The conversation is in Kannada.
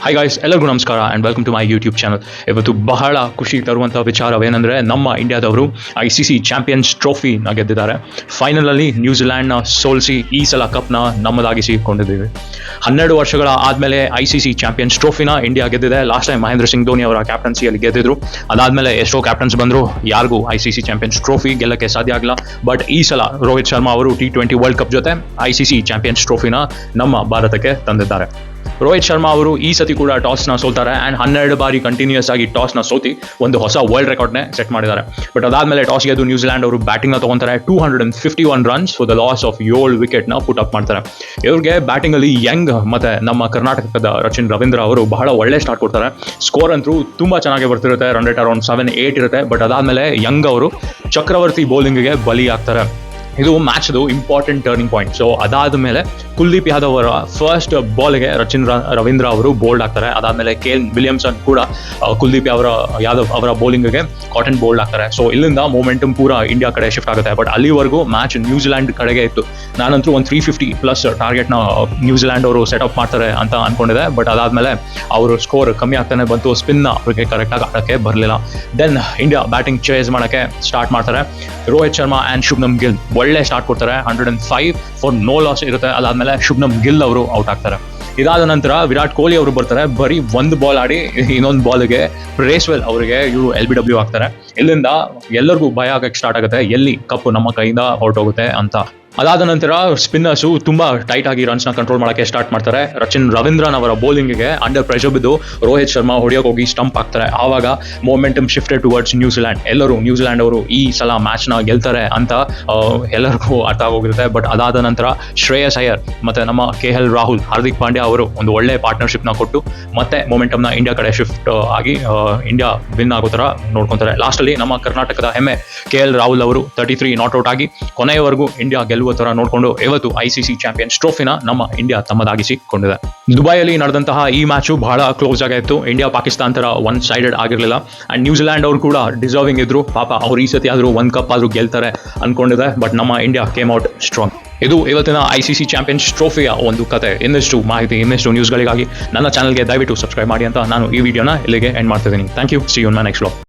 ಹಾಯ್ ಗಾಯ್ಸ್, ಎಲ್ಲರಿಗೂ ನಮಸ್ಕಾರ and welcome to my YouTube channel. ಇವತ್ತು ಬಹಳ ಖುಷಿ ತರುವಂಥ ವಿಚಾರವೇನೆಂದರೆ ನಮ್ಮ ಇಂಡಿಯಾದವರು ICC ಚಾಂಪಿಯನ್ಸ್ ಟ್ರೋಫಿನ ಗೆದ್ದಿದ್ದಾರೆ. ಫೈನಲಲ್ಲಿ ನ್ಯೂಜಿಲ್ಯಾಂಡ್ನ ಸೋಲಿಸಿ ಈ ಸಲ ಕಪ್ನ ನಮ್ಮದಾಗಿಸಿಕೊಂಡಿದ್ದೀವಿ. 12 ವರ್ಷಗಳ ಆದಮೇಲೆ ICC ಚಾಂಪಿಯನ್ಸ್ ಟ್ರೋಫಿನ ಇಂಡಿಯಾ ಗೆದ್ದಿದೆ. ಲಾಸ್ಟ್ ಟೈಮ್ ಮಹೇಂದ್ರ ಸಿಂಗ್ ಧೋನಿ ಅವರ ಕ್ಯಾಪ್ಟನ್ಸಿಯಲ್ಲಿ ಗೆದ್ದಿದ್ರು. ಅದಾದಮೇಲೆ ಎಷ್ಟೋ ಕ್ಯಾಪ್ಟನ್ಸ್ ಬಂದರು, ಯಾರಿಗೂ ICC ಚಾಂಪಿಯನ್ಸ್ ಟ್ರೋಫಿ ಗೆಲ್ಲಕ್ಕೆ ಸಾಧ್ಯ ಆಗಲ್ಲ. ಬಟ್ ಈ ಸಲ ರೋಹಿತ್ ಶರ್ಮಾ ಅವರು T20 ವರ್ಲ್ಡ್ ಕಪ್ ಜೊತೆ ICC ಚಾಂಪಿಯನ್ಸ್ ಟ್ರೋಫಿನ ನಮ್ಮ ಭಾರತಕ್ಕೆ ತಂದಿದ್ದಾರೆ. ರೋಹಿತ್ ಶರ್ಮಾ ಅವರು ಈ ಸತಿ ಕೂಡ ಟಾಸ್ನ ಸೋಲ್ತಾರೆ ಆ್ಯಂಡ್ 12 ಬಾರಿ ಕಂಟಿನ್ಯೂಸ್ ಆಗಿ ಟಾಸ್ನ ಸೋತಿ ಒಂದು ಹೊಸ ವರ್ಲ್ಡ್ ರೆಕಾರ್ಡ್ನೇ ಸೆಟ್ ಮಾಡಿದ್ದಾರೆ. ಬಟ್ ಅದಾದಮೇಲೆ ಟಾಸ್ ಗೆದ್ದು ನ್ಯೂಜಿಲ್ಯಾಂಡ್ ಅವರು ಬ್ಯಾಟಿಂಗ್ನ ತೊಗೊತಾರೆ. 251 runs for the loss of 7 ವಿಕೆಟ್ನ ಪುಟ್ ಅಪ್ ಮಾಡ್ತಾರೆ. ಇವ್ರಿಗೆ ಬ್ಯಾಟಿಂಗಲ್ಲಿ ಯಂಗ್ ಮತ್ತು ನಮ್ಮ ಕರ್ನಾಟಕದ ರಚಿನ್ ರವೀಂದ್ರ ಅವರು ಬಹಳ ಒಳ್ಳೆ ಸ್ಟಾರ್ಟ್ ಕೊಡ್ತಾರೆ. ಸ್ಕೋರ್ ಅಂತೂ ತುಂಬ ಚೆನ್ನಾಗಿ ಬರ್ತಿರುತ್ತೆ, ರನ್ ರೇಟ್ ಅರೌಂಡ್ 7-8 ಇರುತ್ತೆ. ಬಟ್ ಅದಾದಮೇಲೆ ಯಂಗ್ ಅವರು ಚಕ್ರವರ್ತಿ ಬೌಲಿಂಗ್ಗೆ ಬಲಿ ಆಗ್ತಾರೆ. ಇದು ಮ್ಯಾಚ್ದು ಇಂಪಾರ್ಟೆಂಟ್ ಟರ್ನಿಂಗ್ ಪಾಯಿಂಟ್. ಸೊ ಅದಾದ ಮೇಲೆ ಕುಲ್ದೀಪ್ ಯಾದವ್ ಅವರ ಫಸ್ಟ್ ಬಾಲ್ಗೆ ರಚಿನ್ ರವೀಂದ್ರ ಅವರು ಬೋಲ್ಡ್ ಆಗ್ತಾರೆ. ಅದಾದಮೇಲೆ ಕೇನ್ ವಿಲಿಯಮ್ಸನ್ ಕೂಡ ಕುಲ್ದೀಪ್ ಯಾದವ್ ಅವರ ಬೌಲಿಂಗ್ಗೆ ಕಾಟನ್ ಬೋಲ್ಡ್ ಆಗ್ತಾರೆ. ಸೊ ಇಲ್ಲಿಂದ ಮೊಮೆಂಟಮ್ ಪೂರ ಇಂಡಿಯಾ ಕಡೆ ಶಿಫ್ಟ್ ಆಗುತ್ತೆ. ಬಟ್ ಅಲ್ಲಿವರೆಗೂ ಮ್ಯಾಚ್ ನ್ಯೂಜಿಲ್ಯಾಂಡ್ ಕಡೆಗೆ ಇತ್ತು. ನಾನಂತೂ ಒಂದು 350+ ಟಾರ್ಗೆಟ್ನ ನ್ಯೂಜಿಲ್ಯಾಂಡ್ ಅವರು ಸೆಟಪ್ ಮಾಡ್ತಾರೆ ಅಂತ ಅಂದ್ಕೊಂಡಿದ್ದೆ. ಬಟ್ ಅದಾದಮೇಲೆ ಅವರು ಸ್ಕೋರ್ ಕಮ್ಮಿ ಆಗ್ತಾನೆ ಬಂತು. ಸ್ಪಿನ್ನ ಅವರಿಗೆ ಕರೆಕ್ಟಾಗಿ ಆಡೋಕ್ಕೆ ಬರಲಿಲ್ಲ. ದೆನ್ ಇಂಡಿಯಾ ಬ್ಯಾಟಿಂಗ್ ಚೇಸ್ ಮಾಡೋಕ್ಕೆ ಸ್ಟಾರ್ಟ್ ಮಾಡ್ತಾರೆ. ರೋಹಿತ್ ಶರ್ಮಾ ಆ್ಯಂಡ್ ಶುಭ್ಮನ್ ಗಿಲ್ ಒಳ್ಳೆ ಸ್ಟಾರ್ಟ್ ಕೊಡ್ತಾರೆ. 105 ಫಾರ್ ನೋ ಲಾಸ್ ಇರುತ್ತೆ. ಅದಾದಮೇಲೆ ಶುಭ್ಮನ್ ಗಿಲ್ ಅವರು ಔಟ್ ಆಗ್ತಾರೆ. ಇದಾದ ನಂತರ ವಿರಾಟ್ ಕೊಹ್ಲಿ ಅವರು ಬರ್ತಾರೆ. ಬರೀ ಒಂದು ಬಾಲ್ ಆಡಿ ಇನ್ನೊಂದು ಬಾಲ್ಗೆ ಬ್ರೇಸ್ವೆಲ್ ಅವರಿಗೆ ಇವರು LBW ಆಗ್ತಾರೆ. ಇಲ್ಲಿಂದ ಎಲ್ಲರಿಗೂ ಭಯ ಆಗಕ್ಕೆ ಸ್ಟಾರ್ಟ್ ಆಗುತ್ತೆ, ಎಲ್ಲಿ ಕಪ್ಪು ನಮ್ಮ ಕೈಯಿಂದ ಹೊರಟೋಗುತ್ತೆ ಅಂತ. ಅದಾದ ನಂತರ ಸ್ಪಿನ್ನರ್ಸು ತುಂಬ ಟೈಟ್ ಆಗಿ ರನ್ಸ್ನ ಕಂಟ್ರೋಲ್ ಮಾಡೋಕ್ಕೆ ಸ್ಟಾರ್ಟ್ ಮಾಡ್ತಾರೆ. ರಚಿನ್ ರವೀಂದ್ರನ್ ಅವರ ಬೌಲಿಂಗ್ಗೆ ಅಂಡರ್ ಪ್ರೆಷರ್ ಬಿದ್ದು ರೋಹಿತ್ ಶರ್ಮಾ ಹೊಡೆಯೋಕೆ ಹೋಗಿ ಸ್ಟಂಪ್ ಆಗ್ತಾರೆ. ಆವಾಗ ಮೊಮೆಂಟಮ್ ಶಿಫ್ಟೆಡ್ ಟುವರ್ಡ್ಸ್ ನ್ಯೂಜಿಲ್ಯಾಂಡ್. ಎಲ್ಲರೂ ನ್ಯೂಜಿಲ್ಯಾಂಡ್ ಅವರು ಈ ಸಲ ಮ್ಯಾಚ್ನ ಗೆಲ್ತಾರೆ ಅಂತ ಎಲ್ಲರಿಗೂ ಅರ್ಥ ಆಗೋಗಿರುತ್ತೆ. ಬಟ್ ಅದಾದ ನಂತರ ಶ್ರೇಯಸ್ ಅಯ್ಯರ್ ಮತ್ತು ನಮ್ಮ KL ರಾಹುಲ್, ಹಾರ್ದಿಕ್ ಪಾಂಡ್ಯ ಅವರು ಒಂದು ಒಳ್ಳೆ ಪಾರ್ಟ್ನರ್ಶಿಪ್ನ ಕೊಟ್ಟು ಮತ್ತೆ ಮೊಮೆಂಟಮ್ನ ಇಂಡಿಯಾ ಕಡೆ ಶಿಫ್ಟ್ ಆಗಿ ಇಂಡಿಯಾ ವಿನ್ ಆಗೋ ಥರ ನೋಡ್ಕೊತಾರೆ. ಲಾಸ್ಟಲ್ಲಿ ನಮ್ಮ ಕರ್ನಾಟಕದ ಹೆಮ್ಮೆ KL ರಾಹುಲ್ ಅವರು 33 ನಾಟ್ಔಟ್ ಆಗಿ ಕೊನೆಯವರೆಗೂ ಇಂಡಿಯಾ ಗೆಲ್ಲುವ ತರ ನೋಡಿಕೊಂಡು ಇವತ್ತು ICC ಚಾಂಪಿಯನ್ಸ್ ಟ್ರೋಫಿನ ನಮ್ಮ ಇಂಡಿಯಾ ತಮ್ಮದಾಗಿಸಿಕೊಂಡಿದೆ. ದುಬೈಯಲ್ಲಿ ನಡೆದಂತಹ ಈ ಮ್ಯಾಚು ಬಹಳ ಕ್ಲೋಸ್ ಆಗಿತ್ತು. ಇಂಡಿಯಾ ಪಾಕಿಸ್ತಾನ ತರ ಒನ್ ಸೈಡೆಡ್ ಆಗಿರಲಿಲ್ಲ. ಅಂಡ್ ನ್ಯೂಜಿಲ್ಯಾಂಡ್ ಅವರು ಕೂಡ ಡಿಸರ್ವಿಂಗ್ ಇದ್ರು. ಪಾಪ ಅವ್ರು ಈ ಸತಿ ಆದರೂ ಒಂದು ಕಪ್ ಆದರೂ ಗೆಲ್ತಾರೆ ಅನ್ಕೊಂಡಿದೆ. ಬಟ್ ನಮ್ಮ ಇಂಡಿಯಾ ಕೇಮ್ ಔಟ್ ಸ್ಟ್ರಾಂಗ್. ಇದು ಇವತ್ತಿನ ICC ಚಾಂಪಿಯನ್ಸ್ ಟ್ರೋಫಿಯ ಒಂದು ಕತೆ. ಇನ್ನಷ್ಟು ಮಾಹಿತಿ, ಇನ್ನಷ್ಟು ನ್ಯೂಸ್ಗಳಿಗಾಗಿ ನನ್ನ ಚಾನಲ್ಗೆ ದಯವಿಟ್ಟು ಸಬ್ಸ್ಕ್ರೈಬ್ ಮಾಡಿ ಅಂತ ನಾನು ಈ ವಿಡಿಯೋನ ಇಲ್ಲಿಗೆ ಎಂಡ್ ಮಾಡ್ತಿದ್ದೀನಿ. Thank you. See you in my next vlog.